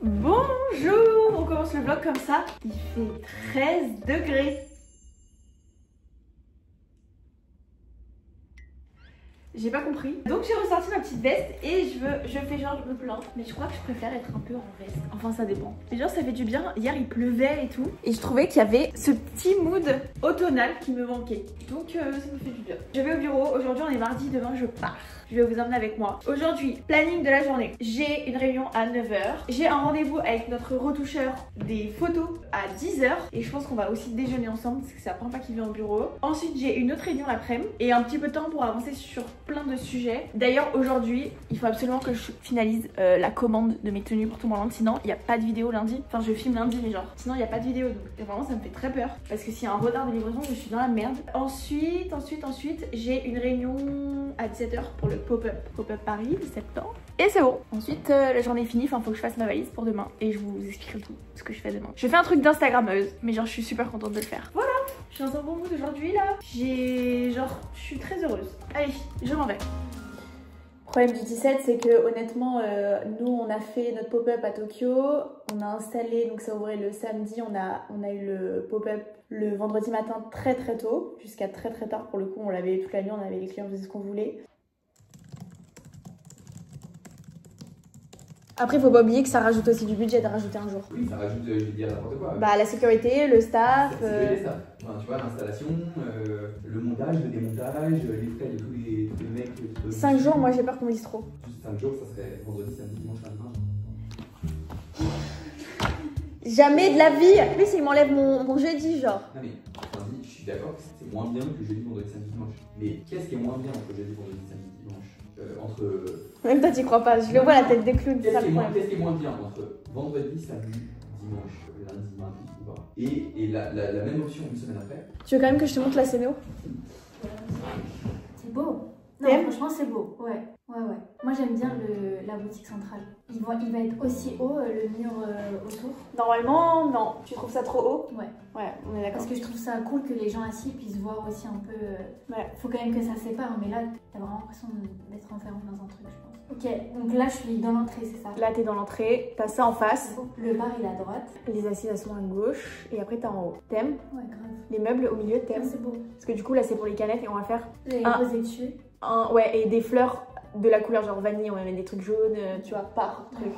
Bonjour, on commence le vlog comme ça. Il fait 13 degrés. J'ai pas compris. Donc j'ai ressorti ma petite veste et je fais genre je me plains. Mais je crois que je préfère être un peu en veste. Enfin ça dépend. Mais genre ça fait du bien. Hier il pleuvait et tout. Et je trouvais qu'il y avait ce petit mood automnal qui me manquait. Donc ça me fait du bien. Je vais au bureau. Aujourd'hui on est mardi, demain je pars. Je vais vous emmener avec moi. Aujourd'hui, planning de la journée. J'ai une réunion à 9h. J'ai un rendez-vous avec notre retoucheur des photos à 10h. Et je pense qu'on va aussi déjeuner ensemble parce que c'est la première fois qu'il vient au bureau. Ensuite, j'ai une autre réunion l'après-midi. Et un petit peu de temps pour avancer sur plein de sujets. D'ailleurs, aujourd'hui, il faut absolument que je finalise la commande de mes tenues pour tout mon lundi. Sinon, il n'y a pas de vidéo lundi. Enfin, je filme lundi, mais genre, sinon, il n'y a pas de vidéo. Donc, vraiment, ça me fait très peur. Parce que s'il y a un retard de livraison, je suis dans la merde. Ensuite, j'ai une réunion à 17h pour le Pop-up Paris de septembre. Et c'est bon. Ensuite, la journée est finie. Enfin, faut que je fasse ma valise pour demain. Et je vous expliquerai tout ce que je fais demain. Je fais un truc d'instagrammeuse, mais genre, je suis super contente de le faire. Voilà. Je suis dans un bon mood aujourd'hui là. Je suis très heureuse. Allez, je m'en vais. Le problème du 17, c'est que honnêtement, nous on a fait notre pop-up à Tokyo. On a installé, donc ça ouvrait le samedi. On a eu le pop-up le vendredi matin très tôt, jusqu'à très tard pour le coup. On l'avait toute la nuit, on avait les clients, on faisait ce qu'on voulait. Après, faut pas oublier que ça rajoute aussi du budget de rajouter un jour. Oui, ça rajoute, je vais dire n'importe quoi. Bah, la sécurité, le staff. Enfin, tu vois, l'installation, le montage, le démontage, les frais de tous les mecs. 5 jours, moi j'ai peur qu'on me dise trop. Juste 5 jours, ça serait vendredi, samedi, dimanche, lundi. Jamais de la vie. En plus, il m'enlève mon jeudi, genre. Non, mais lundi, je suis d'accord que c'est moins bien que jeudi, vendredi, samedi, dimanche. Mais qu'est-ce qui est moins bien entre jeudi, vendredi, samedi, dimanche Même toi, t'y crois pas. Je le vois la tête des clowns. Qu'est-ce qui est moins bien entre vendredi, samedi, dimanche, lundi, mardi, ou pas et la même option une semaine après? Tu veux quand même que je te montre la Cénéo? C'est beau. Non, franchement, c'est beau. Ouais. Moi, j'aime bien la boutique centrale. Il va être aussi haut, le mur autour. Normalement, non. Tu trouves ça trop haut? Ouais. Ouais, on est d'accord. Parce que je trouve ça cool que les gens assis puissent voir aussi un peu. Ouais. Faut quand même que ça sépare, mais là, t'as vraiment l'impression d'être enfermé dans un truc, je pense. Ok, donc là, je suis dans l'entrée, c'est ça? Là, t'es dans l'entrée. T'as ça en face. Le bar, il est à droite. Les assises, elles sont à gauche. Et après, t'as en haut. T'aimes? Ouais, grave. Les meubles au milieu, t'aimes? C'est beau. Parce que du coup, là, c'est pour les canettes et on va faire. J'ai posé dessus. Ouais, et des fleurs de la couleur genre vanille, on va mettre des trucs jaunes, tu vois, par truc.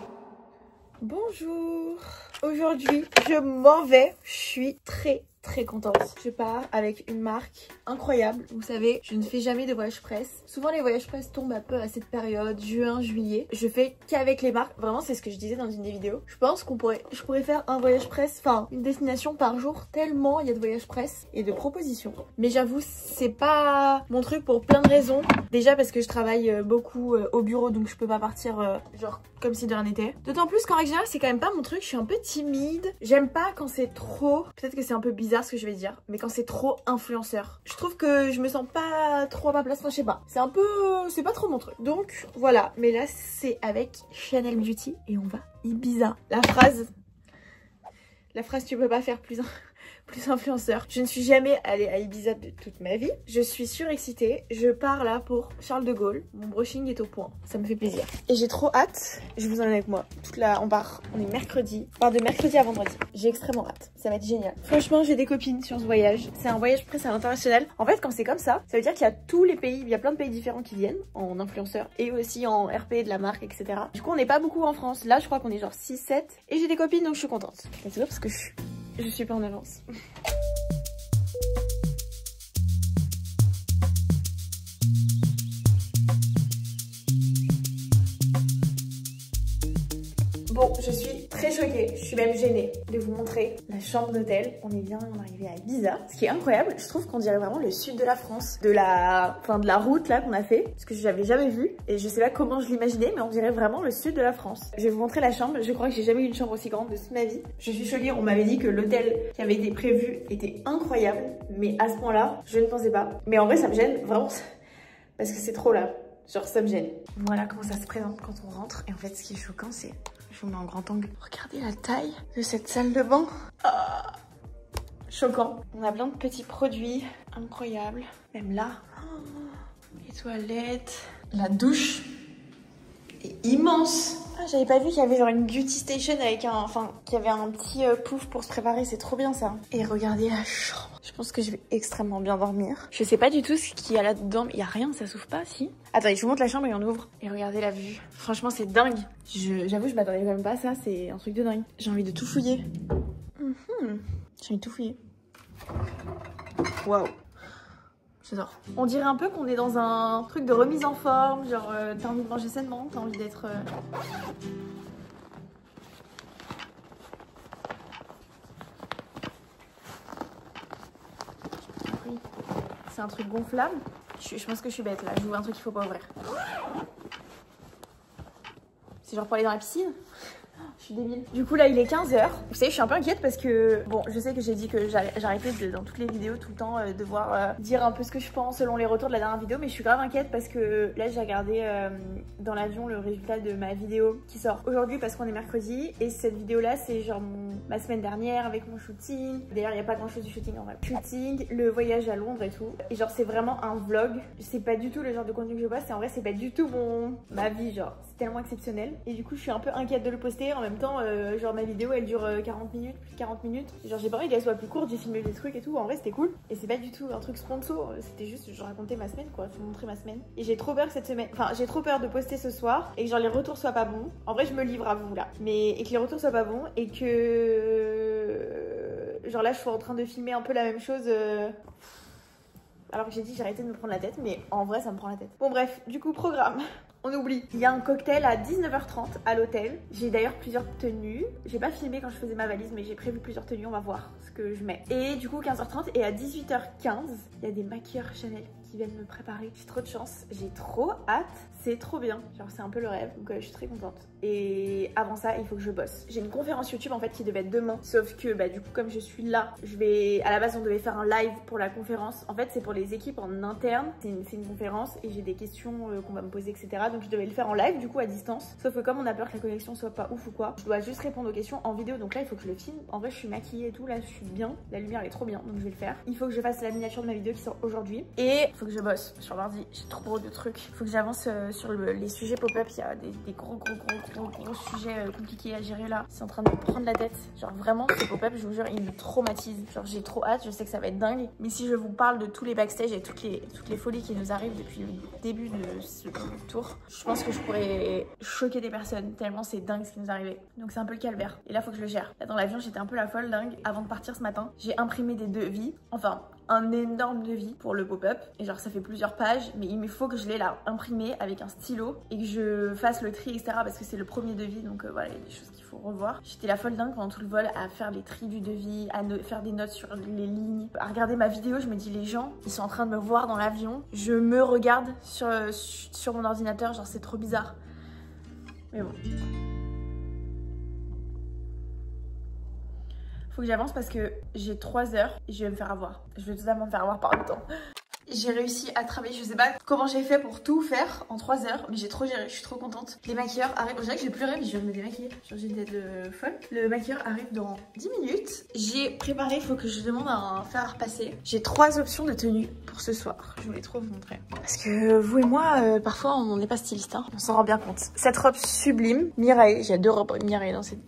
Bonjour. Aujourd'hui, je m'en vais. Je suis très contente. Je pars avec une marque incroyable. Vous savez, je ne fais jamais de voyage presse. Souvent les voyages presse tombent un peu à cette période, juin, juillet. Je fais qu'avec les marques. Vraiment, c'est ce que je disais dans une des vidéos. Je pense je pourrais faire un voyage presse, enfin une destination par jour, tellement il y a de voyages presse et de propositions. Mais j'avoue, c'est pas mon truc pour plein de raisons. Déjà parce que je travaille beaucoup au bureau, donc je peux pas partir genre comme si de rien n'était. D'autant plus qu'en règle générale, c'est quand même pas mon truc. Je suis un peu timide. J'aime pas quand c'est trop... Peut-être que c'est un peu bizarre ce que je vais dire, mais quand c'est trop influenceur. Je trouve que je me sens pas trop à ma place, enfin, je sais pas. C'est un peu... c'est pas trop mon truc. Donc voilà, mais là c'est avec Chanel Beauty et on va Ibiza. La phrase tu peux pas faire plus influenceur. Je ne suis jamais allée à Ibiza de toute ma vie. Je suis surexcitée. Je pars là pour Charles de Gaulle. Mon brushing est au point. Ça me fait plaisir. Et j'ai trop hâte. Je vous emmène avec moi. On est mercredi. On part de mercredi à vendredi. J'ai extrêmement hâte. Ça va être génial. Franchement, j'ai des copines sur ce voyage. C'est un voyage presque à l'international. En fait, quand c'est comme ça veut dire qu'il y a tous les pays, il y a plein de pays différents qui viennent en influenceurs et aussi en RP de la marque, etc. Du coup, on n'est pas beaucoup en France. Là, je crois qu'on est genre 6-7. Et j'ai des copines, donc je suis contente. C'est sûr parce que je suis pas en avance. Bon, je suis très choquée, je suis même gênée de vous montrer la chambre d'hôtel. On est bien arrivé à Ibiza. Ce qui est incroyable, je trouve qu'on dirait vraiment le sud de la France. De la route là qu'on a fait, parce que je l'avais jamais vue. Et je sais pas comment je l'imaginais, mais on dirait vraiment le sud de la France. Je vais vous montrer la chambre, je crois que j'ai jamais eu une chambre aussi grande de toute ma vie. Je suis choquée, on m'avait dit que l'hôtel qui avait été prévu était incroyable. Mais à ce point-là, je ne pensais pas. Mais en vrai, ça me gêne vraiment, parce que c'est trop là. Genre ça me gêne. Voilà comment ça se présente quand on rentre. Et en fait, ce qui est choquant, c'est... Je vous mets en grand angle. Regardez la taille de cette salle de bain. Ah, choquant. On a plein de petits produits incroyables. Même là. Oh, les toilettes. La douche est immense. Ah, j'avais pas vu qu'il y avait genre une beauty station avec un... Enfin, qu'il y avait un petit pouf pour se préparer, c'est trop bien ça. Et regardez la chambre. Je pense que je vais extrêmement bien dormir. Je sais pas du tout ce qu'il y a là-dedans. Il y a rien, ça s'ouvre pas, si. Attendez, je vous montre la chambre et on ouvre. Et regardez la vue. Franchement, c'est dingue. J'avoue, je m'attendais quand même pas à ça. C'est un truc de dingue. J'ai envie de tout fouiller. J'ai envie de tout fouiller. Waouh. J'adore. On dirait un peu qu'on est dans un truc de remise en forme. Genre, t'as envie de manger sainement, t'as envie d'être... C'est un truc gonflable. Je pense que je suis bête là. J'ouvre un truc qu'il faut pas ouvrir. C'est genre pour aller dans la piscine. Je suis débile. Du coup là il est 15h. Vous savez je suis un peu inquiète parce que bon je sais que j'ai dit que j'arrêtais dans toutes les vidéos tout le temps devoir dire un peu ce que je pense selon les retours de la dernière vidéo, mais je suis grave inquiète parce que là j'ai regardé dans l'avion le résultat de ma vidéo qui sort aujourd'hui parce qu'on est mercredi, et cette vidéo là c'est genre ma semaine dernière avec mon shooting. D'ailleurs il n'y a pas grand chose du shooting en vrai. Shooting, le voyage à Londres et tout. Et genre c'est vraiment un vlog. C'est pas du tout le genre de contenu que je poste, et en vrai c'est pas du tout ma vie, genre c'est tellement exceptionnel. Et du coup je suis un peu inquiète de le poster. En même temps genre ma vidéo elle dure 40 minutes, plus de 40 minutes. Genre j'ai pas envie qu'elle soit plus courte, j'ai filmé des trucs et tout. En vrai c'était cool. Et c'est pas du tout un truc sponsor, c'était juste je racontais ma semaine quoi, je vous montrais ma semaine. Et j'ai trop peur cette semaine, enfin j'ai trop peur de poster ce soir et que genre les retours soient pas bons. En vrai je me livre à vous là, mais et que les retours soient pas bons et que genre là je suis en train de filmer un peu la même chose alors que j'ai dit j'ai arrêté de me prendre la tête, mais en vrai ça me prend la tête. Bon bref, du coup programme. On oublie. Il y a un cocktail à 19h30 à l'hôtel. J'ai d'ailleurs plusieurs tenues. J'ai pas filmé quand je faisais ma valise, mais j'ai prévu plusieurs tenues. On va voir ce que je mets. Et du coup 15h30 et à 18h15, il y a des maquilleurs Chanel qui viennent me préparer. J'ai trop de chance. J'ai trop hâte. C'est trop bien. Genre c'est un peu le rêve. Donc je suis très contente. Et avant ça, il faut que je bosse. J'ai une conférence YouTube en fait qui devait être demain. Sauf que bah du coup comme je suis là, à la base on devait faire un live pour la conférence. En fait c'est pour les équipes en interne. C'est une conférence et j'ai des questions qu'on va me poser etc. Donc je devais le faire en live du coup à distance. Sauf que comme on a peur que la connexion soit pas ouf ou quoi, je dois juste répondre aux questions en vidéo. Donc là il faut que je le filme. En vrai je suis maquillée et tout. Là je suis bien. La lumière elle est trop bien. Donc je vais le faire. Il faut que je fasse la miniature de ma vidéo qui sort aujourd'hui. Et il faut que je bosse sur l'ordi. J'ai trop de trucs. Il faut que j'avance sur les sujets pop-up. Il y a des gros sujets compliqués à gérer là. C'est en train de me prendre la tête. Genre vraiment ce pop-up je vous jure il me traumatise. Genre j'ai trop hâte. Je sais que ça va être dingue. Mais si je vous parle de tous les backstage et toutes les folies qui nous arrivent depuis le début de ce tour, je pense que je pourrais choquer des personnes tellement c'est dingue ce qui nous arrivait. Donc c'est un peu le calvaire. Et là faut que je le gère. Là dans l'avion j'étais un peu la folle dingue. Avant de partir ce matin, j'ai imprimé des devis. Enfin un énorme devis pour le pop-up. Et genre ça fait plusieurs pages. Mais il me faut que je l'ai là imprimé avec un stylo. Et que je fasse le tri etc. Parce que c'est le premier devis. Donc voilà il y a des choses qu'il faut revoir. J'étais la folle dingue pendant tout le vol à faire les tris du devis. À faire des notes sur les lignes. À regarder ma vidéo je me dis les gens ils sont en train de me voir dans l'avion. Je me regarde sur mon ordinateur. Genre c'est trop bizarre. Mais bon. Faut que j'avance parce que j'ai 3 heures et je vais me faire avoir. Je vais totalement me faire avoir par le temps. J'ai réussi à travailler, je sais pas comment j'ai fait pour tout faire en 3 heures, mais j'ai trop géré, je suis trop contente. Les maquilleurs arrivent, je dirais que j'ai pleuré mais je vais me démaquiller, j'ai une tête folle. Le maquilleur arrive dans 10 minutes. J'ai préparé, il faut que je demande un fer à repasser. J'ai 3 options de tenue pour ce soir, je voulais trop vous montrer. Parce que vous et moi, parfois on n'est pas styliste, hein. On s'en rend bien compte. Cette robe sublime, Mireille, j'ai 2 robes Mireille dans cette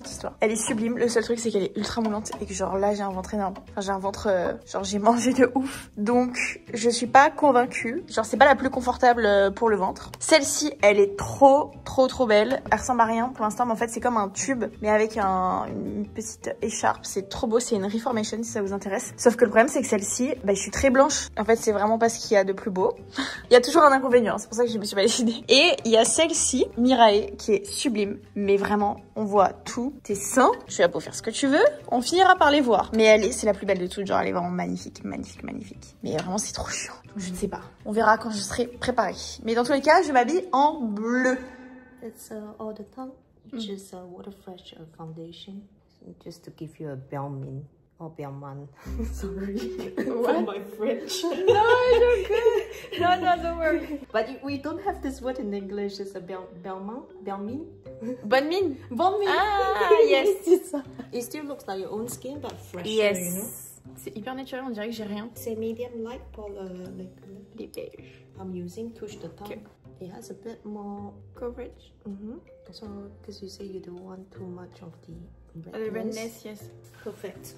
histoire. Elle est sublime, le seul truc c'est qu'elle est ultra moulante et que genre là j'ai un ventre énorme. Enfin j'ai un ventre, genre j'ai mangé de ouf. Donc je suis pas convaincue. Genre c'est pas la plus confortable pour le ventre. Celle-ci, elle est trop belle. Elle ressemble à rien pour l'instant, mais en fait c'est comme un tube, mais avec une petite écharpe. C'est trop beau, c'est une Reformation si ça vous intéresse. Sauf que le problème c'est que celle-ci, bah, je suis très blanche. En fait c'est vraiment pas ce qu'il y a de plus beau. Il y a toujours un inconvénient, c'est pour ça que je me suis pas décidée. Et il y a celle-ci, Mireille, qui est sublime. Mais vraiment, on voit tous tes seins. Je suis là pour faire ce que tu veux. On finira par les voir. Mais c'est la plus belle de toutes. Genre elle est vraiment magnifique. Mais vraiment c'est trop chiant. Je ne sais pas. On verra quand je serai préparée. Mais dans tous les cas, je m'habille en bleu. It's all the time. Just a water fresh foundation, just to give you a Belmin or Belman. Sorry for my French. No, you're good. No, don't worry. But we don't have this word in English. It's a Belmin. Bonne mine. Bon mine. Ah, yes. It still looks like your own skin, but fresher. Yes. You know? C'est hyper naturel, on dirait que j'ai rien. C'est medium light pour like Les beige. I'm using touch the tongue. Okay. It has a bit more Coverage. So, because you say you don't want too much of the The redness, yes. Perfect.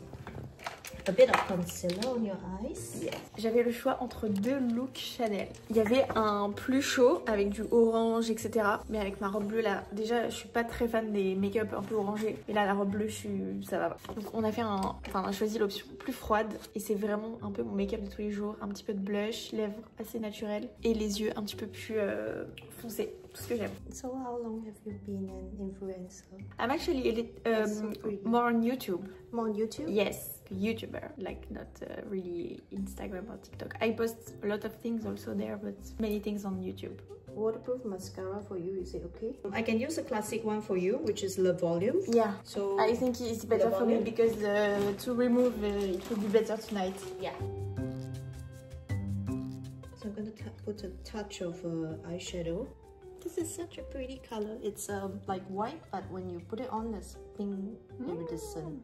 A bit of concealer on your eyes. Yes. J'avais le choix entre deux looks Chanel. Il y avait un plus chaud avec du orange, etc. Mais avec ma robe bleue là, déjà je suis pas très fan des make-up un peu orangés. Mais là la robe bleue, ça va. Donc on a fait on a choisi l'option plus froide. Et c'est vraiment un peu mon make-up de tous les jours. Un petit peu de blush, lèvres assez naturelles. Et les yeux un petit peu plus foncés. Tout ce que j'aime. So how long have you been an influencer? I'm actually more on YouTube. More on YouTube? Yes. YouTuber, like not really Instagram or TikTok. I post a lot of things also there, but many things on YouTube. Waterproof mascara for you, is it okay? I can use a classic one for you, which is Le Volume. Yeah, so I think it's better for me because to remove it will be better tonight. Yeah. So I'm gonna put a touch of eyeshadow. This is such a pretty color. It's like white, but when you put it on, it's pink iridescent.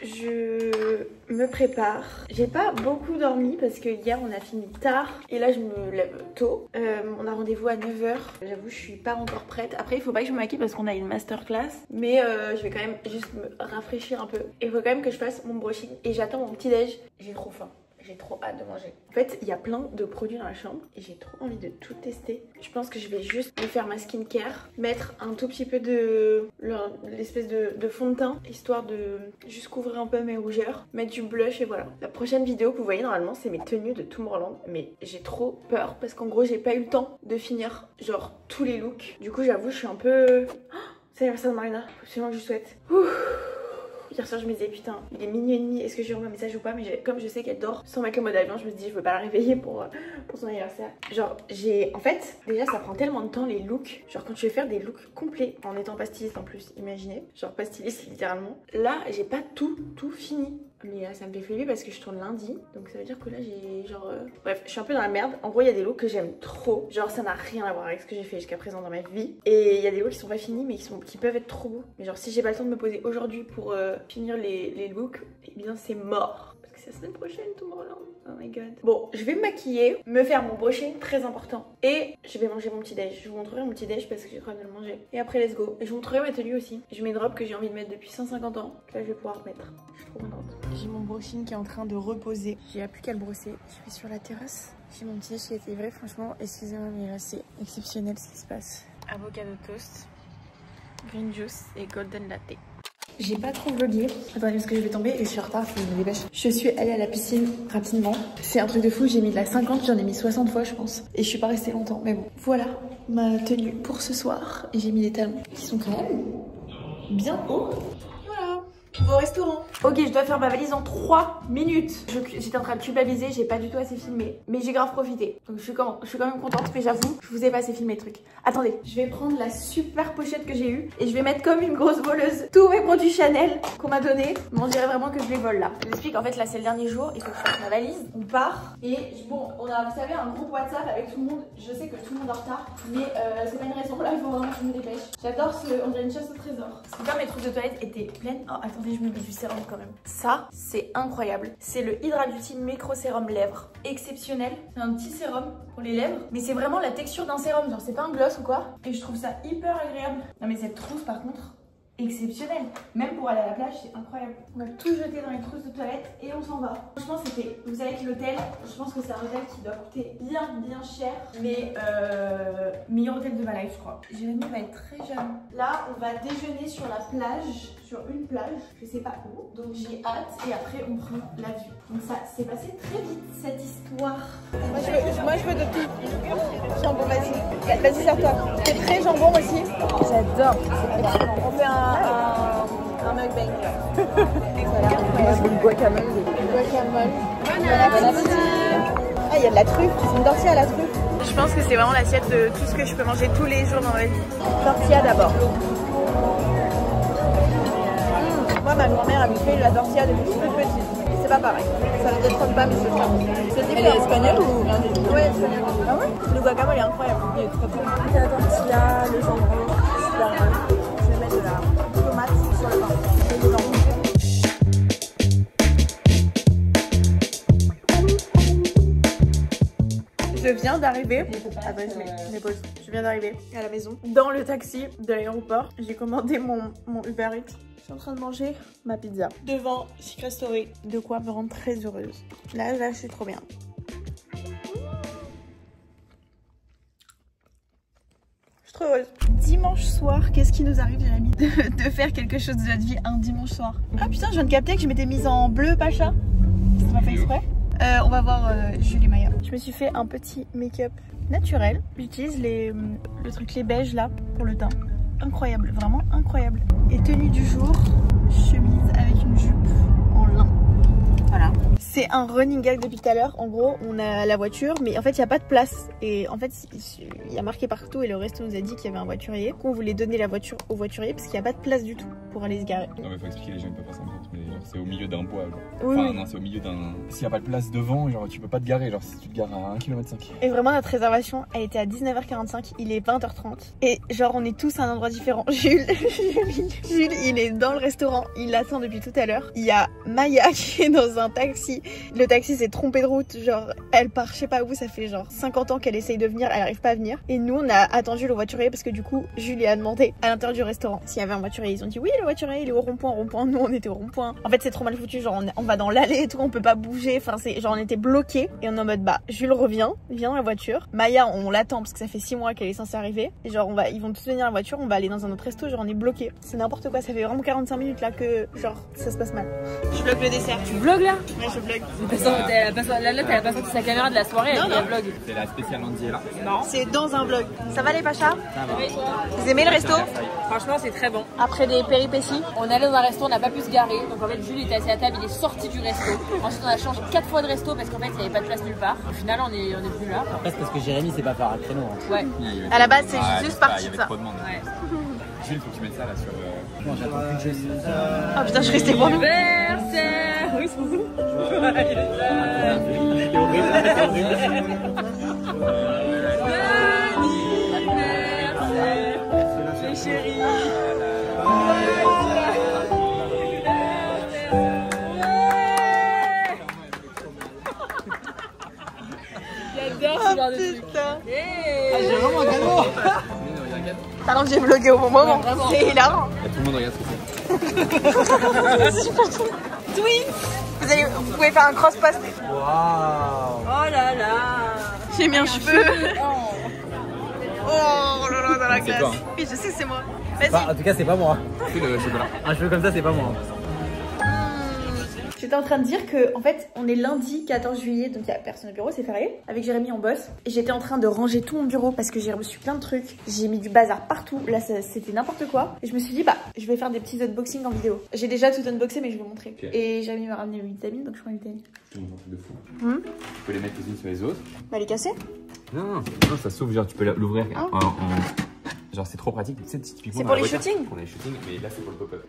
Je me prépare. J'ai pas beaucoup dormi parce que hier on a fini tard et là je me lève tôt. On a rendez-vous à 9h. J'avoue je suis pas encore prête. Après il faut pas que je me maquille parce qu'on a une masterclass. Mais je vais quand même juste me rafraîchir un peu. Il faut quand même que je fasse mon brushing et j'attends mon petit déj. J'ai trop faim. J'ai trop hâte de manger. En fait, il y a plein de produits dans la chambre et j'ai trop envie de tout tester. Je pense que je vais juste me faire ma skincare, mettre un tout petit peu de l'espèce de fond de teint, histoire de juste couvrir un peu mes rougeurs, mettre du blush et voilà. La prochaine vidéo que vous voyez normalement, c'est mes tenues de Tomorrowland. Mais j'ai trop peur parce qu'en gros, j'ai pas eu le temps de finir genre tous les looks. Du coup, j'avoue, je suis un peu... Oh, c'est l'anniversaire de Marina, faut absolument que je souhaite. Hier soir je me disais putain il est minuit et demi, est-ce que je lui envoie un message ou pas, mais comme je sais qu'elle dort sans mettre le mode avion, je me dis je veux pas la réveiller pour son anniversaire. Genre en fait déjà ça prend tellement de temps les looks, genre quand tu veux faire des looks complets en étant pas styliste en plus, imaginez, genre pas styliste littéralement. Là j'ai pas tout fini. Mais là ça me fait flipper parce que je tourne lundi. Donc ça veut dire que là j'ai genre... Bref, je suis un peu dans la merde. En gros il y a des looks que j'aime trop. Genre ça n'a rien à voir avec ce que j'ai fait jusqu'à présent dans ma vie. Et il y a des looks qui sont pas finis mais qui peuvent être trop beaux. Mais genre si j'ai pas le temps de me poser aujourd'hui pour finir les looks, eh bien c'est mort. Parce que c'est la semaine prochaine Tomorrowland. Oh my god. Bon, je vais me maquiller, me faire mon brushing, très important. Et je vais manger mon petit déj. Je vous montrerai mon petit déj parce que j'ai trop hâte de le manger. Et après let's go. Et je vous montrerai ma tenue aussi. Je mets une robe que j'ai envie de mettre depuis 150 ans. Que là je vais pouvoir mettre. Je suis trop contente. J'ai mon brushing qui est en train de reposer. J'ai plus qu'à le brosser. Je vais sur la terrasse. J'ai mon petit déj qui a été livré. Franchement, excusez-moi mais là c'est exceptionnel ce qui se passe. Avocado toast, green juice et golden latte. J'ai pas trop vlogué. Attendez parce que je vais tomber et je suis en retard, faut que je me dépêche. Je suis allée à la piscine rapidement. C'est un truc de fou, j'ai mis de la 50, j'en ai mis 60 fois je pense. Et je suis pas restée longtemps, mais bon. Voilà ma tenue pour ce soir. Et j'ai mis des talons qui sont quand même bien hauts. Au restaurant. Ok, je dois faire ma valise en 3 minutes. J'étais en train de culpabiliser, j'ai pas du tout assez filmé. Mais j'ai grave profité. Donc je suis quand même contente, mais j'avoue, je vous ai pas assez filmé le truc. Attendez, je vais prendre la super pochette que j'ai eue et je vais mettre comme une grosse voleuse tous mes produits Chanel qu'on m'a donné. Mais on dirait vraiment que je les vole là. Je vous explique, en fait là c'est le dernier jour, il faut que je fasse ma valise. On part et bon, on a, vous savez, un groupe WhatsApp avec tout le monde. Je sais que tout le monde est en retard, mais c'est pas une raison. Là il faut vraiment que je me dépêche. J'adore on dirait une chasse au trésor. Parce que comme mes trucs de toilette étaient pleines. Oh attendez, je me mets du sérum quand même. Ça, c'est incroyable. C'est le Hydra Beauty Micro Sérum Lèvres. Exceptionnel. C'est un petit sérum pour les lèvres. Mais c'est vraiment la texture d'un sérum. Genre, c'est pas un gloss ou quoi. Et je trouve ça hyper agréable. Non, mais cette trousse, par contre, exceptionnelle. Même pour aller à la plage, c'est incroyable. On va tout jeter dans les trousses de toilette et on s'en va. Franchement, c'était... Vous savez que l'hôtel, je pense que c'est un hôtel qui doit coûter bien cher. Mais meilleur hôtel de ma life, je crois. Jérémy va être très jeune. Là, on va déjeuner sur la plage. Sur une plage, je sais pas où. Donc j'ai hâte et après on prend l'avion. Donc ça s'est passé très vite cette histoire. Moi je veux de tout. Jambon, vas-y. Vas-y, sers-toi. C'est très jambon aussi. J'adore. On fait un mukbang. Voilà. Une guacamole. Bon appétit. Ah, il y a de la truffe. C'est une tortilla à la truffe. Je pense que c'est vraiment l'assiette de tout ce que je peux manger tous les jours dans ma vie. Tortilla d'abord. Moi, ma grand-mère, elle me fait la tortilla depuis toute petite. c'est pas pareil. Ça ne détrône pas, mais c'est pas. Elle est espagnole ou rien du tout? Ouais, espagnole. Ah ouais? Le guacamole est incroyable. Il est très bon. La tortilla, le jambon, super bon. Je vais mettre de la tomate sur le pain. Et du jambon. Je viens d'arriver. Attends, je pause. Je viens d'arriver à la maison. Dans le taxi de l'aéroport, j'ai commandé mon Uber Eats. Je suis en train de manger ma pizza devant Secret Story. De quoi me rendre très heureuse. Là, je suis trop bien. Je suis trop heureuse. Dimanche soir, qu'est-ce qui nous arrive, Jérémy, de faire quelque chose de notre vie un dimanche soir? Ah putain, je viens de capter que je m'étais mise en bleu Pacha. Ça m'a fait exprès. On va voir Julie Maya. Je me suis fait un petit make-up naturel. J'utilise le truc les beiges là pour le teint. Incroyable, vraiment incroyable. Et tenue du jour, chemise avec une jupe en lin. Voilà. C'est un running gag depuis tout à l'heure. En gros, on a la voiture, mais en fait, il n'y a pas de place. Et en fait, il y a marqué partout et le resto nous a dit qu'il y avait un voiturier. Qu'on voulait donner la voiture au voiturier parce qu'il n'y a pas de place du tout pour aller se garer. Non mais faut expliquer, les gens ne peuvent pas s'en mais c'est au milieu d'un bois. Genre. Oui, enfin oui. non, c'est au milieu d'un... S'il n'y a pas de place devant, genre tu peux pas te garer, genre si tu te gares à 1,5 km. Et vraiment notre réservation elle était à 19h45, il est 20h30. Et genre on est tous à un endroit différent. Jules, il est dans le restaurant, il attend depuis tout à l'heure. Il y a Maya qui est dans un taxi. Le taxi s'est trompé de route, genre elle part je sais pas où, ça fait genre 50 ans qu'elle essaye de venir, elle arrive pas à venir. Et nous on a attendu le voiturier parce que du coup Julie a demandé à l'intérieur du restaurant s'il y avait un voiturier. Ils ont dit oui le voiturier il est au rond-point, nous on était au rond-point. En fait c'est trop mal foutu, genre on va dans l'allée et tout, on peut pas bouger, enfin c'est genre on était bloqués et on est en mode bah Jules revient, viens dans la voiture. Maya on l'attend parce que ça fait 6 mois qu'elle est censée arriver et genre ils vont tous venir dans la voiture, on va aller dans un autre resto, genre on est bloqué. C'est n'importe quoi, ça fait vraiment 45 minutes là que genre ça se passe mal. Je vlog le dessert. Tu vlogs là? Ouais je vlog. Là t'as pas sorti sa caméra de la soirée, elle vlog. C'est la spéciale Andy est là. Non. C'est dans un vlog. Ça va les Pachas? Ça va. Vous aimez le resto? Franchement c'est très bon. Après des péripéties. On allait dans un resto, on n'a pas pu se garer. Donc en fait Jules était assis à table, il est sorti du resto. Ensuite on a changé 4 fois de resto parce qu'en fait il n'y avait pas de place nulle part. Au final on est venu là. Après c'est parce que Jérémy sait pas faire un créneau. Hein. Ouais. À la base c'est juste Il parti y de avait ça. trop de monde. Ouais. Jules, faut que tu mettes ça là sur... Bon, j'attends qu'une chose. Oh putain je restais pour nous. Anniversaire. Oui c'est bon. Anniversaire, chérie. J'adore ce genre de truc. J'ai vraiment un cadeau. Alors que j'ai vlogué au bon moment. C'est hilarant. Tout le monde regarde ce que c'est. Twins. Vous pouvez faire un cross-post. Waouh. Oh là là. J'ai mis un cheveu. Oh là là dans la C'est glace. toi, hein. Oui je sais que c'est moi. Bah, Vas-y. en tout cas c'est pas moi. C'est le chocolat. Un cheveu comme ça c'est pas moi. J'étais en train de dire que en fait on est lundi 14 juillet donc il n'y a personne au bureau, c'est férié. Avec Jérémy on bosse et j'étais en train de ranger tout mon bureau parce que j'ai reçu plein de trucs. J'ai mis du bazar partout, là c'était n'importe quoi. Et je me suis dit bah je vais faire des petits unboxings en vidéo. J'ai déjà tout unboxé mais je vais vous montrer. Ok. Et Jérémy m'a ramené mes vitamines donc je prends les vitamines. C'est un truc de fou. Hum. Tu peux les mettre les unes sur les autres. Bah les casser. Non, ça s'ouvre, genre tu peux l'ouvrir. Ah. Genre c'est trop pratique. Tu sais, typiquement C'est dans pour la les voiture, shootings. pour les shootings, mais là c'est pour le pop-up.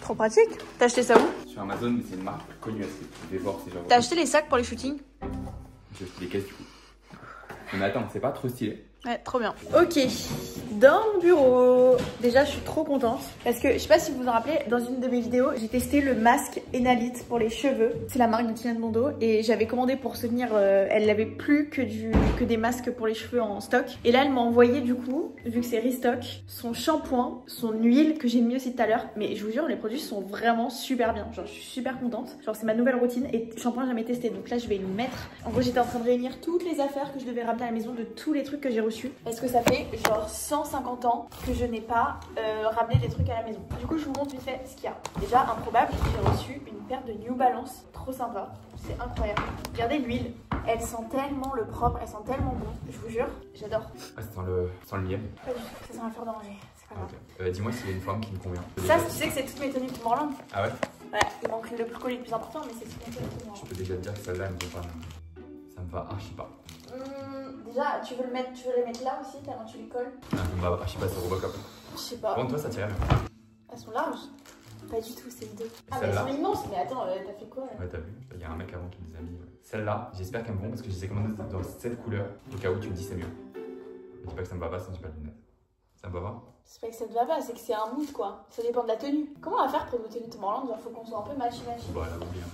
Trop pratique. T'as acheté ça où? Sur Amazon, mais c'est une marque connue, tu dévores ces genres. T'as acheté les sacs pour les shootings? J'ai acheté des caisses du coup. Mais attends, c'est pas trop stylé. Ouais, trop bien. Ok, dans mon bureau. Déjà, je suis trop contente parce que je sais pas si vous vous en rappelez, dans une de mes vidéos, j'ai testé le masque Enalite pour les cheveux. C'est la marque de Kylian Bondo et j'avais commandé pour soutenir. Elle n'avait plus que des masques pour les cheveux en stock. Et là, elle m'a envoyé du coup, vu que c'est restock, son shampoing, son huile que j'ai mis aussi tout à l'heure. Mais je vous jure, les produits sont vraiment super bien. Genre, je suis super contente. Genre, c'est ma nouvelle routine et shampoing jamais testé. Donc là, je vais le mettre. En gros, j'étais en train de réunir toutes les affaires que je devais ramener à la maison de tous les trucs que j'ai reçus. Parce que ça fait genre 150 ans que je n'ai pas ramené des trucs à la maison. Du coup, je vous montre vite fait ce qu'il y a. Déjà, improbable, j'ai reçu une paire de New Balance. Trop sympa. C'est incroyable. Regardez l'huile. Elle sent tellement le propre, elle sent tellement bon. Je vous jure, j'adore. Ah, c'est sans le miel. Pas du tout, ça sent la fleur d'oranger. C'est pas grave. Ok. Dis-moi s'il y a une forme qui me convient. Ça, tu sais que c'est toutes mes tenues Tomorrowland. Ah ouais? Ouais, il manque le collier le plus important, mais c'est toutes mes tenues Je Tomorrowland. peux déjà te dire que celle-là, elle me va pas. Ça me va archi pas. Déjà, tu veux les mettre là aussi, tellement tu les colles? Ah, ça me va archi pas, c'est Robocop. Je sais pas. Bon, toi, ça t'irait. Elles sont larges. Pas du tout, c'est une 2. Ah, mais Celle-là. elles sont immenses, mais attends, t'as fait quoi là? Ouais, t'as vu, il y a un mec avant qui nous a mis. Celle-là, j'espère qu'elles me vont parce que je les ai commandées dans cette couleur. Au cas où tu me dis c'est mieux. Ne dis pas que ça me va pas, sinon j'ai pas de lunettes. Ça me va pas? C'est pas que ça te va pas, c'est que c'est un mood quoi. Ça dépend de la tenue. Comment on va faire pour nos tenues de Tomorrowland? Genre, faut qu'on soit un peu matchy-matchy. Bon, elle a oublié.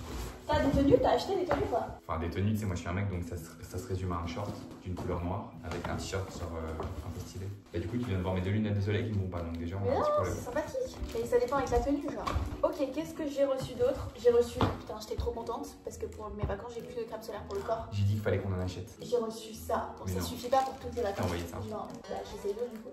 T'as des tenues? T'as acheté des tenues quoi? Enfin, des tenues, tu sais, moi je suis un mec donc ça se résume à un short d'une couleur noire avec un t-shirt sur un peu stylé. Et du coup, tu viens de voir mes 2 lunettes de soleil qui me vont pas, donc déjà on a Mais un petit non, problème. c'est sympathique. Et ça dépend avec la tenue, genre. Ok, qu'est-ce que j'ai reçu d'autre? J'ai reçu. Putain, j'étais trop contente parce que pour mes vacances, j'ai plus de crème solaire pour le corps. J'ai dit qu'il fallait qu'on en achète. J'ai reçu ça. Donc Mais ça non. suffit pas pour toutes les vacances. T'as envoyé ça? Non, bah, j'essaye d'eau du coup.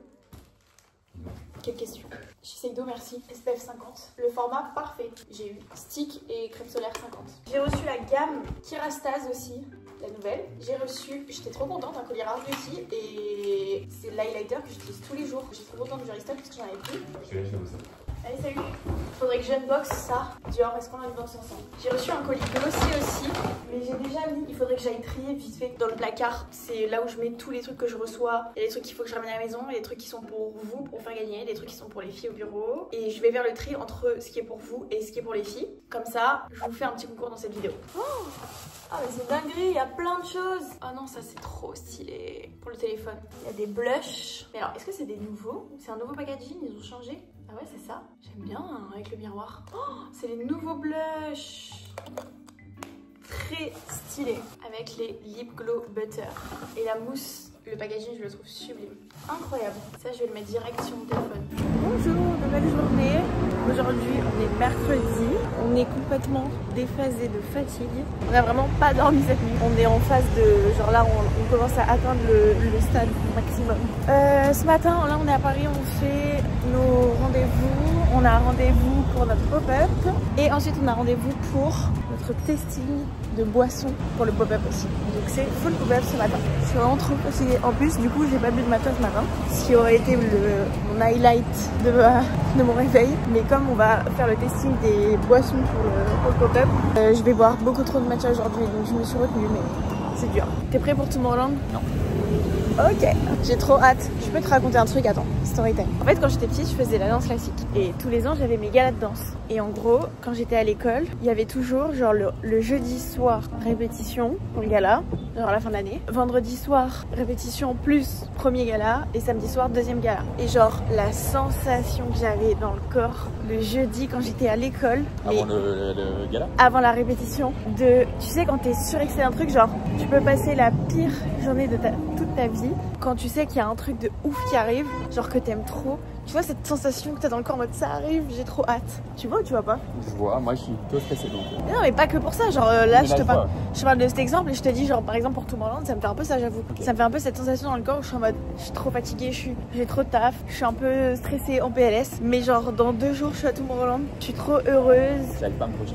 Non. Quelle question? Shiseido, merci. SPF 50. Le format parfait. J'ai eu stick et crème solaire 50. J'ai reçu la gamme Kerastase aussi, la nouvelle. J'ai reçu, j'étais trop contente, un collier Art Beauty et c'est l'highlighter que j'utilise tous les jours. J'étais trop contente du restock parce que j'en avais plus. Celui-là, je ça. Allez, salut. Faudrait que j'unbox ça. Dior, est-ce qu'on l'unbox ensemble? J'ai reçu un colis glossy aussi, mais j'ai déjà mis. Il faudrait que j'aille trier vite fait dans le placard. C'est là où je mets tous les trucs que je reçois. Il y a des trucs qu'il faut que je ramène à la maison, il y a des trucs qui sont pour vous, pour faire gagner, des trucs qui sont pour les filles au bureau. Et je vais faire le tri entre ce qui est pour vous et ce qui est pour les filles. Comme ça, je vous fais un petit concours dans cette vidéo. Oh, ah mais c'est dinguerie, il y a plein de choses. Oh non, ça c'est trop stylé. Pour le téléphone, il y a des blushs. Mais alors, est-ce que c'est des nouveaux? C'est un nouveau packaging, ils ont changé? Ah ouais, c'est ça. J'aime bien hein, avec le miroir. Oh, c'est les nouveaux blushs. Très stylé. Avec les Lip Glow Butter. Et la mousse, le packaging, je le trouve sublime. Incroyable. Ça, je vais le mettre direct sur mon téléphone. Bonjour, nouvelle journée. Aujourd'hui, on est mercredi. On est complètement déphasé de fatigue. On n'a vraiment pas dormi cette nuit. On est en phase de... Genre là, on commence à atteindre le stade maximum. Ce matin, là, on est à Paris. On fait nos rendez-vous. On a un rendez-vous pour notre pop-up. Et ensuite, on a rendez-vous pour notre testing de boissons pour le pop-up aussi. Donc c'est full pop-up ce matin. Je suis vraiment trop fatiguée. En plus, du coup, j'ai pas bu de matin ce matin. Ce qui aurait été mon highlight de mon réveil. Mais comme on va faire le testing des boissons pour le pop-up, je vais boire beaucoup trop de matcha aujourd'hui. Donc je me suis retenue, mais c'est dur. T'es prêt pour Tomorrowland? Non. Ok, j'ai trop hâte. Je peux te raconter un truc, attends, story time. En fait, quand j'étais petite, je faisais la danse classique. Et tous les ans, j'avais mes galas de danse. Et en gros, quand j'étais à l'école, il y avait toujours genre le jeudi soir répétition pour le gala, genre à la fin de l'année. Vendredi soir répétition plus premier gala. Et samedi soir deuxième gala. Et genre la sensation que j'avais dans le corps le jeudi quand j'étais à l'école. Avant le gala? Avant la répétition. Tu sais quand t'es surexcité d'un truc, genre tu peux passer la pire journée de toute ta vie. Quand tu sais qu'il y a un truc de ouf qui arrive, genre que t'aimes trop, tu vois cette sensation que t'as dans le corps en mode ça arrive, j'ai trop hâte. Tu vois ou tu vois pas? Je vois, moi je suis plutôt stressé donc. Mais non mais pas que pour ça, genre là je te parle de cet exemple et je te dis genre par exemple pour Tomorrowland ça me fait un peu ça j'avoue. Okay. Ça me fait un peu cette sensation dans le corps où je suis en mode je suis trop fatiguée, j'ai trop de taf, je suis un peu stressée en PLS. Mais genre dans 2 jours je suis à Tomorrowland, je suis trop heureuse,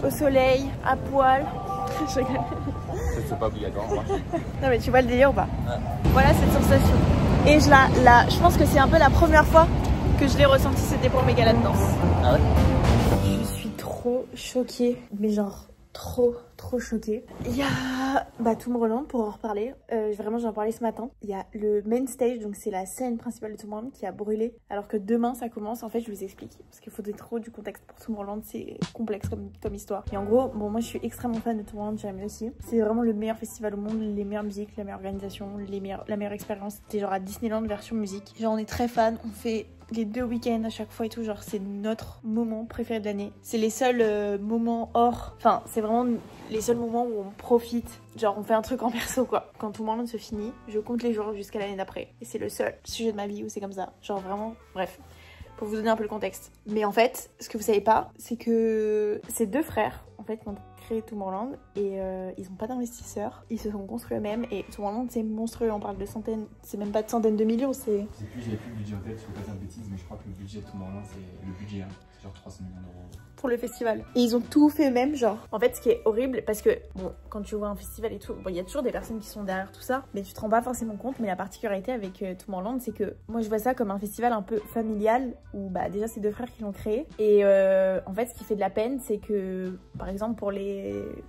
au soleil, à poil. Je rigole. C'est pas obligatoire moi. Non mais tu vois le délire ou pas? Ouais. Voilà cette sensation. Et je pense que c'est un peu la première fois que je l'ai ressenti, c'était pour mes galas de danse. Ah ouais? Je suis trop choquée, mais genre trop choquée. Il y a Tomorrowland pour en reparler. Vraiment j'en parlais ce matin. Il y a le main stage, donc c'est la scène principale de Tomorrowland qui a brûlé. Alors que demain ça commence. En fait je vous explique parce qu'il faudrait trop du contexte pour Tomorrowland. C'est complexe comme histoire. Et en gros, bon moi je suis extrêmement fan de Tomorrowland, j'aime aussi. C'est vraiment le meilleur festival au monde, les meilleures musiques, la meilleure organisation, la meilleure expérience. C'était genre à Disneyland version musique. Genre on est très fan, on fait les 2 week-ends à chaque fois et tout, genre c'est notre moment préféré de l'année. C'est les seuls moments hors, enfin c'est vraiment les seuls moments où on profite, genre on fait un truc en perso quoi. Quand tout le monde se finit, je compte les jours jusqu'à l'année d'après. Et c'est le seul sujet de ma vie où c'est comme ça, genre vraiment, bref. Pour vous donner un peu le contexte. Mais en fait, ce que vous savez pas, c'est que ces 2 frères, en fait, ont créé Tomorrowland et ils ont pas d'investisseurs. Ils se sont construits eux-mêmes et Tomorrowland c'est monstrueux. On parle de centaines, c'est même pas de centaines de millions, c'est... J'avais plus le budget en tête, je peux pas dire de bêtises, mais je crois que le budget de Tomorrowland c'est le budget, hein. C'est genre 300 millions d'euros. Pour le festival. Et ils ont tout fait eux-mêmes, genre. En fait, ce qui est horrible, parce que, bon, quand tu vois un festival et tout, bon, il y a toujours des personnes qui sont derrière tout ça, mais tu te rends pas forcément compte. Mais la particularité avec Tomorrowland, c'est que moi, je vois ça comme un festival un peu familial, où, bah, déjà, c'est 2 frères qui l'ont créé. Et en fait, ce qui fait de la peine, c'est que, par exemple, pour les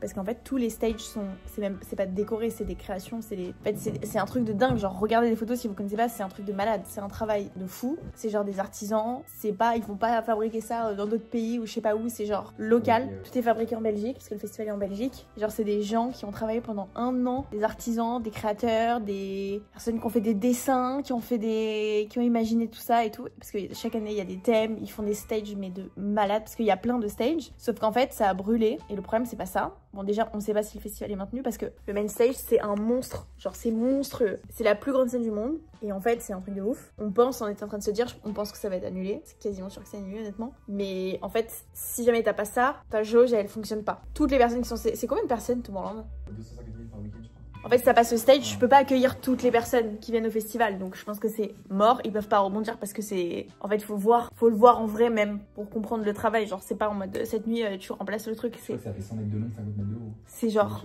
parce qu'en fait tous les stages sont, c'est pas décoré, c'est des créations, en fait c'est un truc de dingue, genre regardez les photos si vous connaissez pas, c'est un truc de malade, c'est un travail de fou, c'est genre des artisans, c'est pas, ils vont pas fabriquer ça dans d'autres pays ou je sais pas où, c'est genre local, tout est fabriqué en Belgique parce que le festival est en Belgique, genre c'est des gens qui ont travaillé pendant 1 an, des artisans, des créateurs, des personnes qui ont fait des dessins, qui ont imaginé tout ça et tout, parce que chaque année il y a des thèmes, ils font des stages mais de malade, parce qu'il y a plein de stages, sauf qu'en fait ça a brûlé, et le problème c'est pas ça. Bon déjà on sait pas si le festival est maintenu parce que le main stage c'est un monstre, genre c'est monstrueux, c'est la plus grande scène du monde et en fait c'est un truc de ouf. On est en train de se dire, on pense que ça va être annulé, c'est quasiment sûr que c'est annulé honnêtement, mais en fait si jamais t'as pas ça, ta jauge elle fonctionne pas. Toutes les personnes qui sont, c'est combien de personnes Tomorrowland? 250 000 par week-end je crois. En fait, si t'as pas ce stage, je peux pas accueillir toutes les personnes qui viennent au festival. Donc je pense que c'est mort. Ils peuvent pas rebondir parce que c'est... En fait, faut le voir en vrai même pour comprendre le travail. Genre, c'est pas en mode cette nuit, tu remplaces le truc. Je crois que ça fait 100 mètres de long, 50 mètres de haut. C'est genre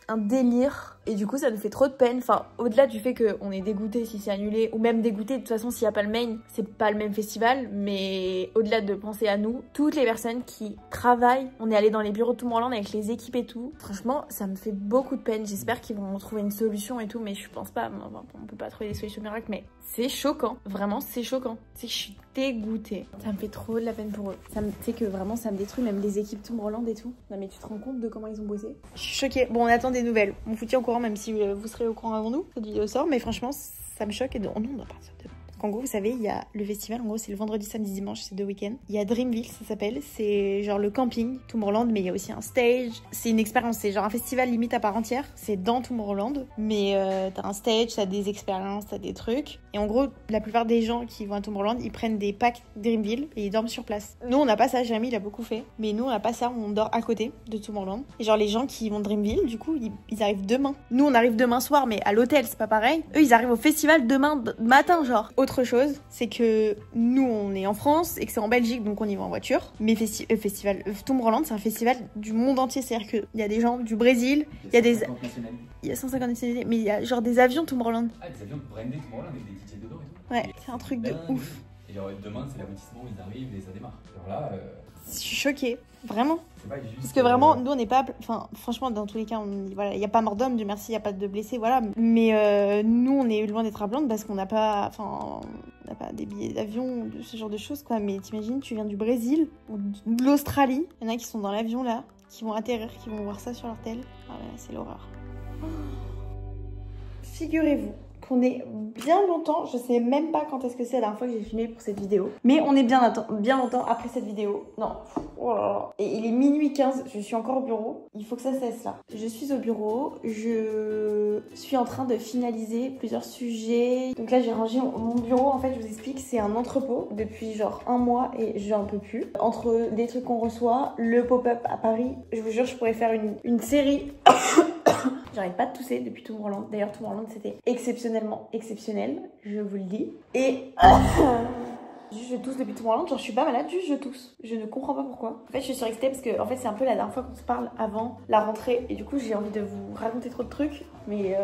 un délire. Et du coup, ça nous fait trop de peine. Enfin, au-delà du fait qu'on est dégoûté si c'est annulé, ou même dégoûté de toute façon s'il y a pas le main, c'est pas le même festival. Mais au-delà de penser à nous, toutes les personnes qui travaillent, on est allé dans les bureaux de Tomorrowland avec les équipes et tout. Franchement, ça me fait beaucoup de peine. J'espère qu'ils vont trouver une solution et tout, mais je pense pas. On peut pas trouver des solutions miracles, mais c'est choquant. Vraiment, c'est choquant. C'est que je suis dégoûtée. Ça me fait trop de la peine pour eux. Tu sais que vraiment, ça me détruit, même les équipes Tomorrowland et tout. Non, mais tu te rends compte de comment ils ont bossé? Je suis choquée. Bon, on attend des nouvelles. On vous tient au courant, même si vous serez au courant avant nous. Cette vidéo sort, mais franchement, ça me choque et on doit partir demain. En gros, vous savez, il y a le festival, en gros, c'est le vendredi, samedi, dimanche, c'est 2 week-ends. Il y a Dreamville, ça s'appelle, c'est genre le camping Tomorrowland, mais il y a aussi un stage. C'est une expérience, c'est genre un festival limite à part entière. C'est dans Tomorrowland, mais t'as un stage, t'as des expériences, t'as des trucs. Et en gros, la plupart des gens qui vont à Tomorrowland, ils prennent des packs Dreamville et ils dorment sur place. Nous, on n'a pas ça, Jérémy, il a beaucoup fait. Mais nous, on n'a pas ça, on dort à côté de Tomorrowland. Et genre, les gens qui vont Dreamville, du coup, ils arrivent demain. Nous, on arrive demain soir, mais à l'hôtel, c'est pas pareil. Eux, ils arrivent au festival demain matin, genre. Autre chose, c'est que nous, on est en France et que c'est en Belgique, donc on y va en voiture. Mais Tomorrowland, c'est un festival du monde entier. C'est-à-dire qu'il y a des gens du Brésil, il y a 150 nationalités, mais il y a genre des avions Tomorrowland. Ah, des avions brandés Tomorrowland avec des DJ dedans et tout. Ouais, c'est un truc de ouf. Et genre demain, c'est l'aboutissement, ils arrivent et ça démarre. Alors là... Je suis choquée, vraiment. Pas juste parce que vraiment, nous on n'est pas... Enfin, franchement, dans tous les cas, voilà, il n'y a pas mort d'homme, Dieu merci, il n'y a pas de blessés, voilà. Mais nous, on est loin d'être à Blonde parce qu'on n'a pas... Enfin, on n'a pas des billets d'avion, ce genre de choses, quoi. Mais t'imagines, tu viens du Brésil ou de l'Australie. Il y en a qui sont dans l'avion, là, qui vont atterrir, qui vont voir ça sur leur tel. Ah ouais, c'est l'horreur. Figurez-vous qu'on est bien longtemps, je sais même pas quand est-ce que c'est la dernière fois que j'ai filmé pour cette vidéo, mais on est bien longtemps après cette vidéo. Non, oh là là. Et il est minuit 15, je suis encore au bureau, il faut que ça cesse là. Je suis au bureau, je suis en train de finaliser plusieurs sujets. Donc là j'ai rangé mon bureau, en fait je vous explique, c'est un entrepôt depuis genre 1 mois et j'en peux plus. Entre des trucs qu'on reçoit, le pop-up à Paris, je vous jure je pourrais faire une série... J'arrête pas de tousser depuis Tomorrowland. D'ailleurs, Tomorrowland, c'était exceptionnellement exceptionnel, je vous le dis. Et... Juste je tousse depuis Tomorrowland, genre je suis pas malade, juste je tousse. Je ne comprends pas pourquoi. En fait je suis surexcitée parce que en fait c'est un peu la dernière fois qu'on se parle avant la rentrée et du coup j'ai envie de vous raconter trop de trucs, mais